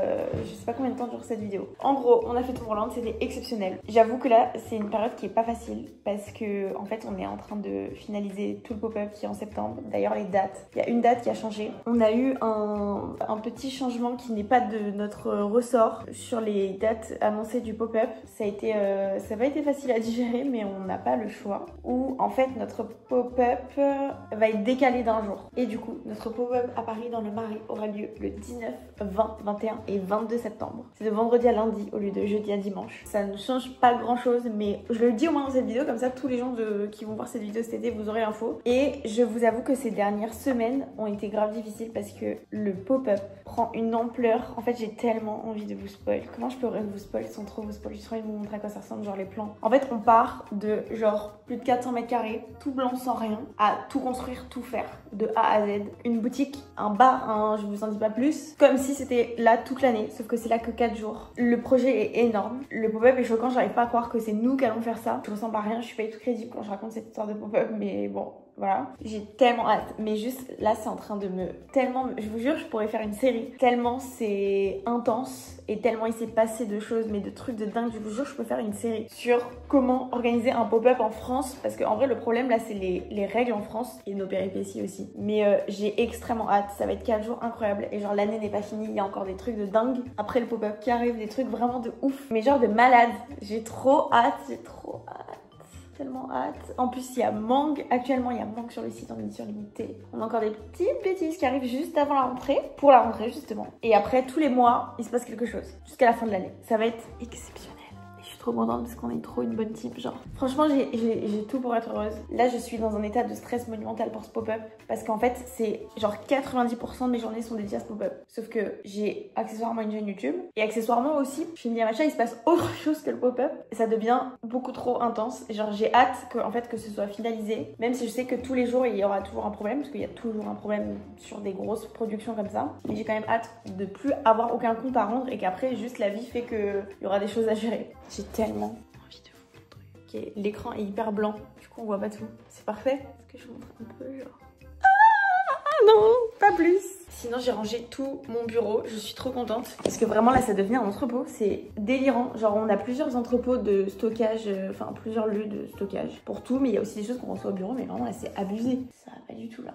je sais pas combien de temps dure cette vidéo. En gros, on a fait Tomorrowland, c'était exceptionnel. J'avoue que là c'est une période qui est pas facile parce que en fait on est en train de finaliser tout le pop-up qui est en septembre. D'ailleurs les dates, il y a une date qui a changé. On a eu un petit changement qui n'est pas de notre ressort sur les dates annoncées du pop-up. Ça n'a pas été facile à digérer, mais on n'a pas le choix. Où en fait notre pop-up va être décalé d'1 jour. Et du coup, notre pop-up à Paris dans le Marais aura lieu le 19, 20, 21 et 22 septembre. C'est de vendredi à lundi au lieu de jeudi à dimanche. Ça ne change pas grand chose, mais je le dis au moins dans cette vidéo, comme ça tous les gens qui vont voir cette vidéo cet été, vous aurez l'info. Et je vous avoue que ces dernières semaines ont été grave difficiles parce que le pop-up prend une ampleur. En fait, j'ai tellement envie de vous spoil. Comment je pourrais vous spoil sans trop vous spoil? J'ai envie de vous montrer à quoi ça ressemble, genre les plans. En fait, on part de genre plus de 400 mètres carrés, tout blanc sans rien, à tout construire, tout faire, de A à Z. Une boutique, un bar, je vous en dis pas plus, comme si c'était là toute l'année, sauf que c'est là que 4 jours. Le projet est énorme, le pop-up est choquant, j'arrive pas à croire que c'est nous qui allons faire ça. Je ressemble à rien, je suis pas du tout crédible quand je raconte cette histoire de pop-up, mais bon, voilà. J'ai tellement hâte. Mais juste là, c'est en train de me... Tellement... Je vous jure, je pourrais faire une série. Tellement c'est intense et tellement il s'est passé de choses, mais de trucs de dingue. Je vous jure, je peux faire une série sur comment organiser un pop-up en France. Parce qu'en vrai, le problème là, c'est les règles en France et nos péripéties aussi. Mais j'ai extrêmement hâte. Ça va être 4 jours incroyables. Et genre, l'année n'est pas finie. Il y a encore des trucs de dingue après le pop-up qui arrivent. Des trucs vraiment de ouf. Mais genre de malade. J'ai trop hâte. J'ai trop hâte. Tellement hâte. En plus, il y a Mang. Actuellement, il y a Mang sur le site en édition limitée. On a encore des petites bêtises qui arrivent juste avant la rentrée. Pour la rentrée, justement. Et après, tous les mois, il se passe quelque chose. Jusqu'à la fin de l'année. Ça va être exceptionnel. Je suis trop contente parce qu'on est trop une bonne team. Genre, franchement, j'ai tout pour être heureuse. Là, je suis dans un état de stress monumental pour ce pop-up. Parce qu'en fait, c'est genre 90% de mes journées sont dédiées à ce pop-up. Sauf que j'ai accessoirement une chaîne YouTube. Et accessoirement aussi, chez Mia Matcha, il se passe autre chose que le pop-up. Et ça devient beaucoup trop intense. Et genre, j'ai hâte que ce soit finalisé. Même si je sais que tous les jours, il y aura toujours un problème. Parce qu'il y a toujours un problème sur des grosses productions comme ça. Mais j'ai quand même hâte de plus avoir aucun compte à rendre. Et qu'après, juste la vie fait qu'il y aura des choses à gérer. J'ai tellement envie de vous montrer. Okay, l'écran est hyper blanc, du coup on voit pas tout. C'est parfait. Est-ce que je vous montre un peu genre... Ah non, pas plus. Sinon j'ai rangé tout mon bureau, je suis trop contente. Parce que vraiment là ça devient un entrepôt, c'est délirant. Genre on a plusieurs entrepôts de stockage, enfin plusieurs lieux de stockage pour tout. Mais il y a aussi des choses qu'on reçoit au bureau, mais vraiment là c'est abusé. Ça va pas du tout là.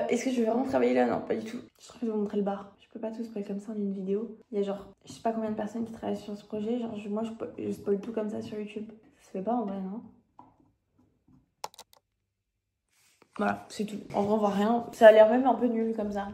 Est-ce que je vais vraiment travailler là? Non, pas du tout. Je suis en train de vous montrer le bar. Je peux pas tout spoiler comme ça en une vidéo. Il y a genre, je sais pas combien de personnes qui travaillent sur ce projet. Genre, moi, je spoil tout comme ça sur YouTube. Ça se fait pas en vrai, non? Voilà, c'est tout. En vrai, on voit rien. Ça a l'air même un peu nul comme ça.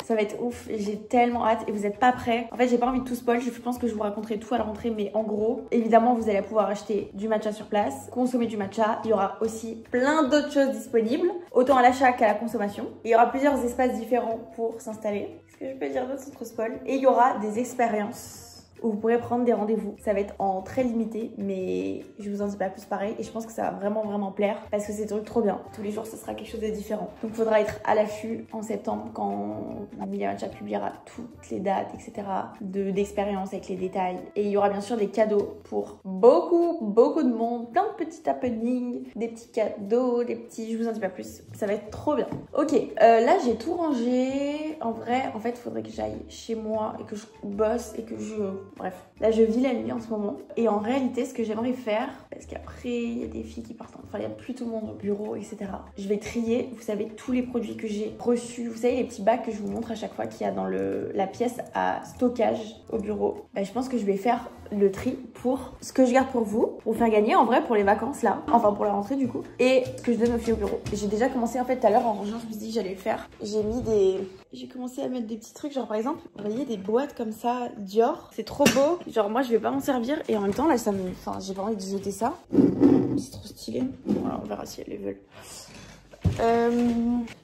Ça va être ouf. J'ai tellement hâte et vous êtes pas prêts. En fait, j'ai pas envie de tout spoil. Je pense que je vous raconterai tout à la rentrée. Mais en gros, évidemment, vous allez pouvoir acheter du matcha sur place, consommer du matcha. Il y aura aussi plein d'autres choses disponibles, autant à l'achat qu'à la consommation. Et il y aura plusieurs espaces différents pour s'installer. Est-ce que je peux dire d'autres sans trop spoil? Et il y aura des expériences où vous pourrez prendre des rendez-vous. Ça va être en très limité, mais je vous en dis pas plus pareil. Et je pense que ça va vraiment plaire parce que c'est des trucs trop bien. Tous les jours, ce sera quelque chose de différent. Donc, il faudra être à l'affût en septembre quand Mia Matcha publiera toutes les dates, etc. d'expériences avec les détails. Et il y aura bien sûr des cadeaux pour beaucoup de monde. Plein de petits happenings, des petits cadeaux, des petits... Je vous en dis pas plus. Ça va être trop bien. Ok, là, j'ai tout rangé. En vrai, en fait, il faudrait que j'aille chez moi et que je bosse et que je... Bref, là je vis la nuit en ce moment. Et en réalité, ce que j'aimerais faire, parce qu'après il y a des filles qui partent, enfin il n'y a plus tout le monde au bureau, etc. Je vais trier, vous savez, tous les produits que j'ai reçus. Vous savez, les petits bacs que je vous montre à chaque fois qu'il y a dans la pièce à stockage au bureau. Bah, je pense que je vais faire le tri pour ce que je garde pour vous faire gagner en vrai pour les vacances là, enfin pour la rentrée du coup, et ce que je donne aux filles au bureau. J'ai déjà commencé en fait tout à l'heure en rangeant, je me suis dit que j'allais le faire. J'ai commencé à mettre des petits trucs, genre par exemple, vous voyez des boîtes comme ça Dior, c'est trop beau. Genre moi je vais pas m'en servir et en même temps là ça me... Enfin j'ai pas envie de jeter ça. C'est trop stylé. Voilà, on verra si elles les veulent.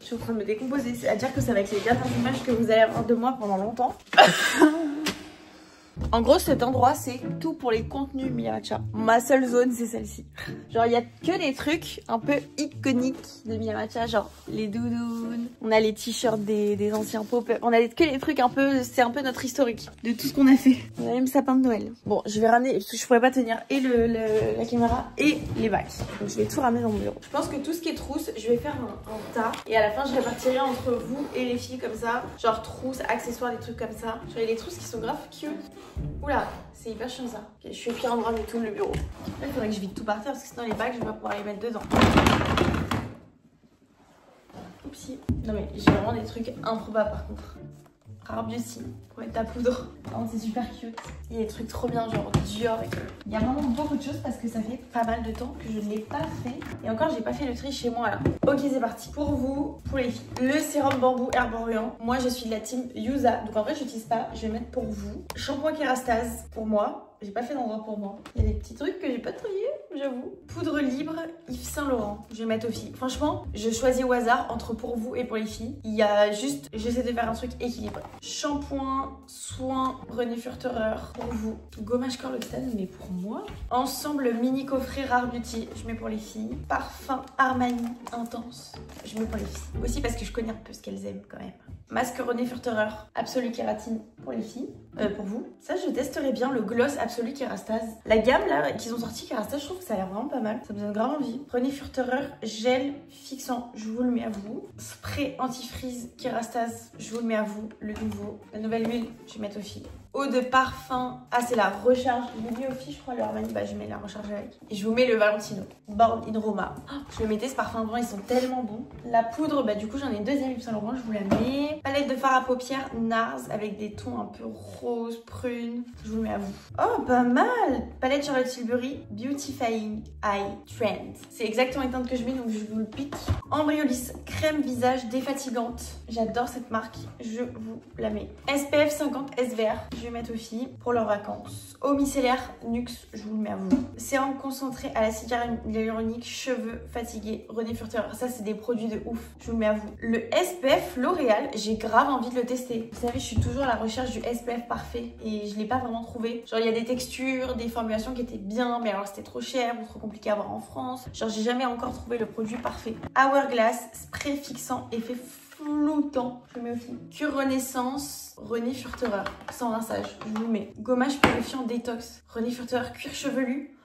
Je suis en train de me décomposer, c'est-à-dire que ça va être les dernières images que vous allez avoir de moi pendant longtemps. En gros, cet endroit, c'est tout pour les contenus Mia Matcha. Ma seule zone, c'est celle-ci. Genre, il y a que des trucs un peu iconiques de Mia Matcha, genre les doudounes, on a les t-shirts des anciens pop-up, on a que les trucs un peu, c'est un peu notre historique de tout ce qu'on a fait. On a même sapin de Noël. Bon, je vais ramener, parce que je pourrais pas tenir et la caméra et les bacs. Donc, je vais tout ramener dans mon bureau. Je pense que tout ce qui est trousse, je vais faire un tas. Et à la fin, je répartirai entre vous et les filles comme ça. Genre trousse, accessoires, des trucs comme ça. Genre, il y a des trousses qui sont grave cute. Oula, c'est hyper chiant ça. Okay, je suis au pire endroit de tout le bureau. Là, il faudrait que je vide tout par terre parce que sinon les bacs, je vais pas pouvoir les mettre dedans. Oupsie. Non mais j'ai vraiment des trucs improbables par contre. Rare Beauty pour mettre ta poudre. Oh, c'est super cute. Il y a des trucs trop bien, genre Dior et tout. Il y a vraiment beaucoup de choses parce que ça fait pas mal de temps que je ne l'ai pas fait. Et encore, j'ai pas fait le tri chez moi là. Ok, c'est parti. Pour vous, pour les filles, le sérum bambou herborian. Moi, je suis de la team Yuza. Donc en vrai, je n'utilise pas. Je vais mettre pour vous. Shampoing Kérastase pour moi. J'ai pas fait d'endroit pour moi. Il y a des petits trucs que j'ai pas triés, j'avoue. Poudre libre Yves Saint Laurent. Je vais mettre aux filles. Franchement, je choisis au hasard entre pour vous et pour les filles. Il y a juste, j'essaie de faire un truc équilibré. Shampoing soin René Furterer pour vous. Gommage corps L'Occitane, mais pour moi. Ensemble mini coffret Rare Beauty, je mets pour les filles. Parfum Armani Intense, je mets pour les filles. Aussi parce que je connais un peu ce qu'elles aiment quand même. Masque René Furterer Absolu Kératine pour les filles. Pour vous. Ça, je testerai bien le gloss Absolu Kérastase. La gamme là qu'ils ont sorti Kérastase, je trouve que ça a l'air vraiment pas mal. Ça me donne grave envie. René Furterer Gel Fixant, je vous le mets à vous. Spray Anti-Freeze Kérastase, je vous le mets à vous. Le nouveau. La nouvelle huile, je vais mettre aux filles. Eau de parfum. Ah, c'est la recharge. Je l'ai mis aux filles, je crois, le Armani. Bah, je mets la recharge avec. Et je vous mets le Valentino. Born in Roma. Oh, je le mettais ce parfum avant, ils sont tellement bons. La poudre, bah, du coup, j'en ai une deuxième Yves Saint Laurent, je vous la mets. Palette de fard à paupières NARS avec des tons un peu rose, prune. Je vous le mets à vous. Oh, pas mal. Palette Charlotte Tilbury Beautifying Eye Trend. C'est exactement les teintes que je mets, donc je vous le pique. Embryolis crème visage défatigante. J'adore cette marque. Je vous la mets. SPF 50 SVR. Je vais mettre aux filles pour leurs vacances. Eau micellaire Nux, je vous le mets à vous. Sérum concentré à l'acide hyaluronique, cheveux fatigués, René Furterer. Ça, c'est des produits de ouf. Je vous le mets à vous. Le SPF L'Oréal, j'ai grave envie de le tester. Vous savez, je suis toujours à la recherche du SPF parfait et je l'ai pas vraiment trouvé. Genre, il y a des textures, des formulations qui étaient bien, mais alors c'était trop cher ou trop compliqué à avoir en France. Genre, j'ai jamais encore trouvé le produit parfait. Hourglass, spray fixant, effet floutant. Je le mets aussi. Cure Renaissance, René Furterer, sans rinçage. Je vous le mets. Gommage purifiant détox, René Furterer, cuir chevelu.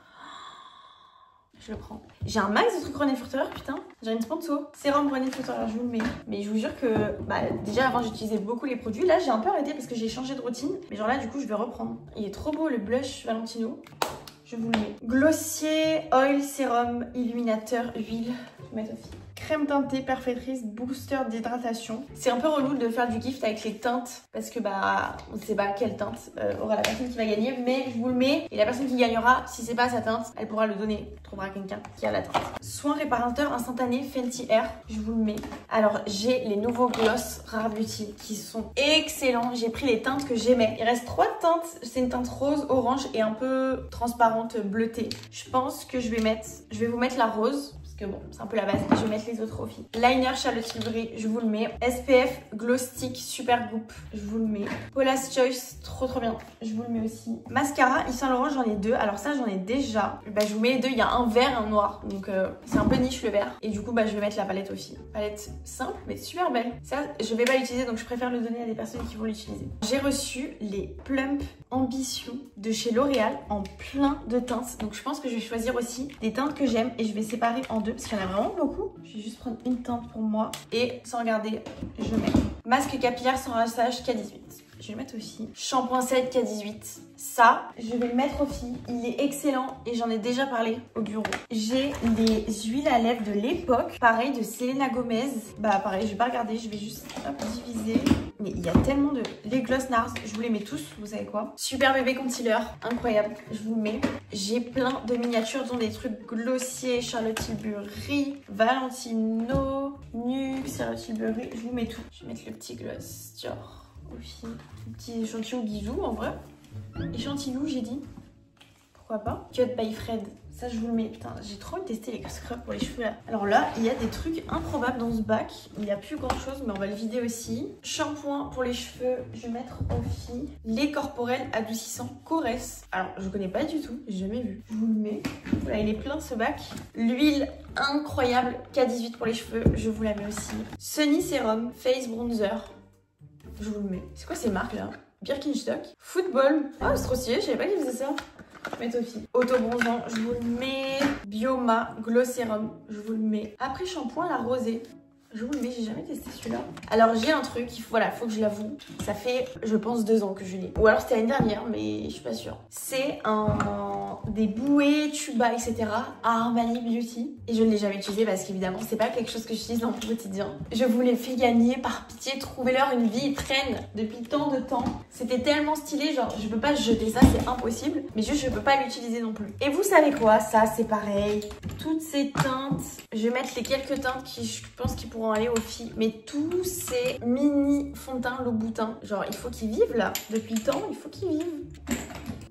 Je le prends. J'ai un max de trucs René Furterer, putain. J'ai une sponsor. Sérum René Furterer, je vous le mets. Mais je vous jure que, bah, déjà avant j'utilisais beaucoup les produits. Là, j'ai un peu arrêté parce que j'ai changé de routine. Mais genre là, du coup, je vais reprendre. Il est trop beau le blush Valentino. Je vous le mets. Glossier, oil, sérum, illuminateur, huile. Je vais mettre aussi. Crème teintée perfectrice, booster d'hydratation. C'est un peu relou de faire du gift avec les teintes parce que bah on ne sait pas quelle teinte aura la personne qui va gagner, mais je vous le mets et la personne qui gagnera, si c'est pas sa teinte, elle pourra le donner. Elle trouvera quelqu'un qui a la teinte. Soin réparateur instantané Fenty Air, je vous le mets. Alors j'ai les nouveaux gloss Rare Beauty qui sont excellents. J'ai pris les teintes que j'aimais. Il reste 3 teintes. C'est une teinte rose, orange et un peu transparente bleutée. Je pense que je vais vous mettre la rose. Que bon, c'est un peu la base. Je vais mettre les autres aux filles. Liner Charlotte Tilbury, je vous le mets. SPF Glow Stick Super Group, je vous le mets. Paula's Choice, trop bien, je vous le mets aussi. Mascara Yves Saint Laurent, j'en ai 2. Alors ça, j'en ai déjà. Bah, je vous mets les 2. Il y a un vert et un noir. Donc c'est un peu niche le vert. Et du coup, bah, je vais mettre la palette aux filles. Palette simple, mais super belle. Ça, je vais pas l'utiliser, donc je préfère le donner à des personnes qui vont l'utiliser. J'ai reçu les Plump Ambition de chez L'Oréal en plein de teintes. Donc je pense que je vais choisir aussi des teintes que j'aime et je vais séparer en 2 parce qu'il y en a vraiment beaucoup. Je vais juste prendre une teinte pour moi et sans regarder, je mets. Masque capillaire sans rinçage K18. Je vais le mettre aussi. Shampoing 7 K18. Ça, je vais le mettre aux filles. Il est excellent et j'en ai déjà parlé au bureau. J'ai les huiles à lèvres de l'époque. Pareil, de Selena Gomez. Bah pareil, je vais pas regarder. Je vais juste diviser. Mais il y a tellement de... Les gloss NARS, je vous les mets tous. Vous savez quoi? Super bébé concealer. Incroyable. Je vous le mets. J'ai plein de miniatures dont des trucs glossiers. Charlotte Tilbury, Valentino, Nuxe, Charlotte Tilbury. Je vous mets tout. Je vais mettre le petit gloss Dior. Aussi. Un petit échantillon bisous en vrai. Échantillon, j'ai dit. Pourquoi pas? Cut by Fred. Ça, je vous le mets. Putain, j'ai trop envie de tester les scrubs pour les cheveux là. Alors là, il y a des trucs improbables dans ce bac. Il n'y a plus grand chose, mais on va le vider aussi. Shampoing pour les cheveux. Je vais mettre aux filles. Lait corporel adoucissant Corès. Alors, je connais pas du tout. J'ai jamais vu. Je vous le mets. Voilà, il est plein ce bac. L'huile incroyable K18 pour les cheveux. Je vous la mets aussi. Sunny Serum Face Bronzer. Je vous le mets. C'est quoi ces marques là? Birkenstock. Football. Oh, c'est trop stylé, je savais pas qu'ils faisaient ça. Je vais mettre aussi. Auto-bronzant, je vous le mets. Bioma Glow Serum, je vous le mets. Après shampoing, la rosée. Je vous le mets, j'ai jamais testé celui-là. Alors j'ai un truc, voilà, faut que je l'avoue. Ça fait, je pense, 2 ans que je l'ai. Ou alors c'était l'année dernière, mais je suis pas sûre. C'est des bouées, tubas, etc. à Armani Beauty. Et je ne l'ai jamais utilisé parce qu'évidemment, c'est pas quelque chose que j'utilise dans mon quotidien. Je vous l'ai fait gagner, par pitié, trouvez-leur une vie, ils traînent depuis tant de temps. C'était tellement stylé, genre je peux pas jeter ça, c'est impossible. Mais juste je peux pas l'utiliser non plus. Et vous savez quoi, ça c'est pareil. Toutes ces teintes, je vais mettre les quelques teintes qui je pense qu'ils pourront aller aux filles. Mais tous ces mini fonds de teint Louboutin, genre il faut qu'ils vivent là. Depuis le temps, il faut qu'ils vivent.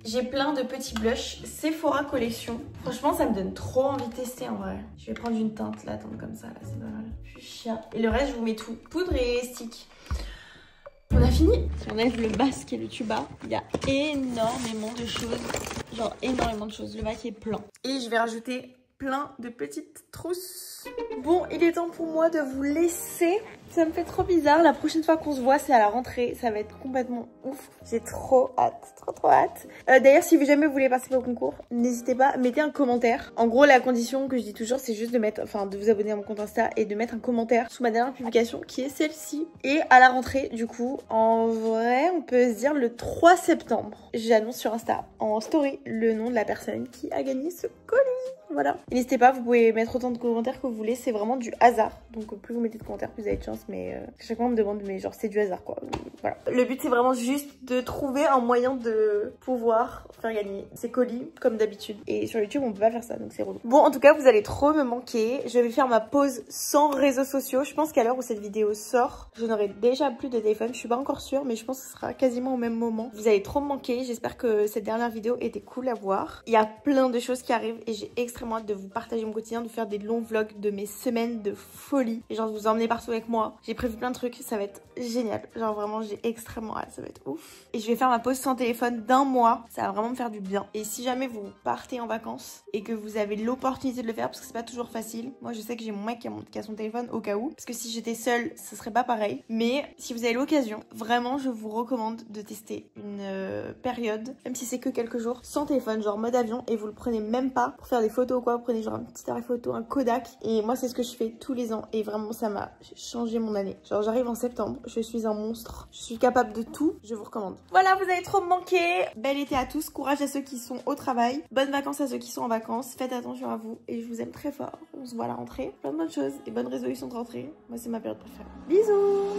J'ai plein de petits blushs Sephora Collection. Franchement, ça me donne trop envie de tester en vrai. Je vais prendre une teinte, la teinte comme ça, là, c'est pas mal. Fuchsia. Et le reste, je vous mets tout. Poudre et stick. On a fini. Si on enlève le basque et le tuba, il y a énormément de choses. Genre énormément de choses. Le bac est plein. Et je vais rajouter plein de petites trousses. Bon, il est temps pour moi de vous laisser. Ça me fait trop bizarre. La prochaine fois qu'on se voit, c'est à la rentrée. Ça va être complètement ouf. J'ai trop hâte. Trop hâte. D'ailleurs, si jamais vous voulez participer au concours, n'hésitez pas, mettez un commentaire. En gros, la condition que je dis toujours, c'est juste de mettre, enfin, de vous abonner à mon compte Insta et de mettre un commentaire sous ma dernière publication qui est celle-ci. Et à la rentrée, du coup, en vrai, on peut se dire le 3 septembre. J'annonce sur Insta en story le nom de la personne qui a gagné ce colis. Voilà. N'hésitez pas, vous pouvez mettre autant de commentaires que vous voulez, c'est vraiment du hasard. Donc plus vous mettez de commentaires, plus vous avez de chance. Mais chaque fois on me demande, mais genre c'est du hasard quoi. Voilà. Le but c'est vraiment juste de trouver un moyen de pouvoir faire gagner ces colis comme d'habitude. Et sur YouTube on peut pas faire ça, donc c'est relou. Bon, en tout cas vous allez trop me manquer. Je vais faire ma pause sans réseaux sociaux. Je pense qu'à l'heure où cette vidéo sort, je n'aurai déjà plus de téléphone. Je suis pas encore sûre, mais je pense que ce sera quasiment au même moment. Vous allez trop me manquer. J'espère que cette dernière vidéo était cool à voir. Il y a plein de choses qui arrivent et j'ai extrêmement hâte de vous partager mon quotidien, de faire des longs vlogs de mes semaines de folie et genre de vous emmener partout avec moi. J'ai prévu plein de trucs, ça va être génial. Genre vraiment j'ai extrêmement hâte, ça va être ouf. Et je vais faire ma pause sans téléphone d'1 mois, ça va vraiment me faire du bien. Et si jamais vous partez en vacances et que vous avez l'opportunité de le faire, parce que c'est pas toujours facile, moi je sais que j'ai mon mec qui a son téléphone au cas où, parce que si j'étais seule ce serait pas pareil, mais si vous avez l'occasion, vraiment je vous recommande de tester une période, même si c'est que quelques jours, sans téléphone, genre mode avion, et vous le prenez même pas pour faire des photos ou quoi, vous prenez genre un petit appareil photo, un Kodak, et moi c'est ce que je fais tous les ans et vraiment ça m'a changé mon année. Genre j'arrive en septembre, je suis un monstre, je suis capable de tout, je vous recommande. Voilà, vous avez trop manqué. Bel été à tous, courage à ceux qui sont au travail, bonnes vacances à ceux qui sont en vacances, faites attention à vous et je vous aime très fort. On se voit à la rentrée, plein de bonnes choses et bonnes résolutions de rentrée. Moi c'est ma période préférée. Bisous.